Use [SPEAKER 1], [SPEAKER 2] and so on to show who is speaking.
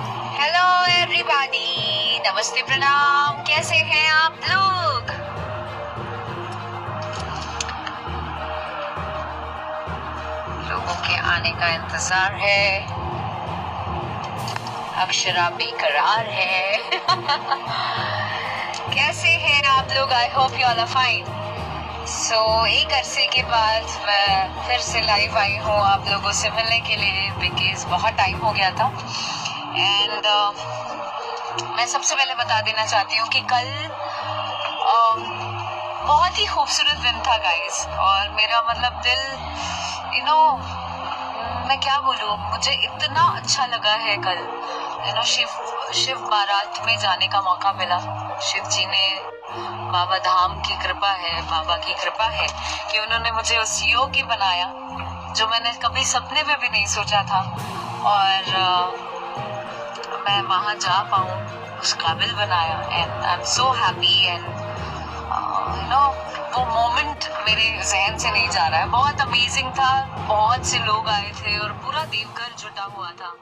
[SPEAKER 1] Hello everybody, नमस्ते प्रणाम। कैसे हैं आप लोग? लोगों के आने का इंतजार है। अक्षरा बेकरार है। कैसे हैं आप लोग? I hope you all are fine. एक अरसे के बाद मैं फिर से लाइव आई हूँ आप लोगों से मिलने के लिए, बिकॉज बहुत टाइम हो गया था। एंड मैं सबसे पहले बता देना चाहती हूँ कि कल बहुत ही खूबसूरत दिन था गाइस, और मेरा मतलब दिल मैं क्या बोलूँ, मुझे इतना अच्छा लगा है कल। शिव बारात में जाने का मौका मिला। शिव जी ने, बाबा धाम की कृपा है, बाबा की कृपा है कि उन्होंने मुझे उस योग्य बनाया जो मैंने कभी सपने में भी नहीं सोचा था, और मैं वहां जा पाऊं, उस काबिल बनाया। And I am so happy. And वो मोमेंट मेरे जहन से नहीं जा रहा है। बहुत अमेजिंग था। बहुत से लोग आए थे और पूरा देवघर जुटा हुआ था।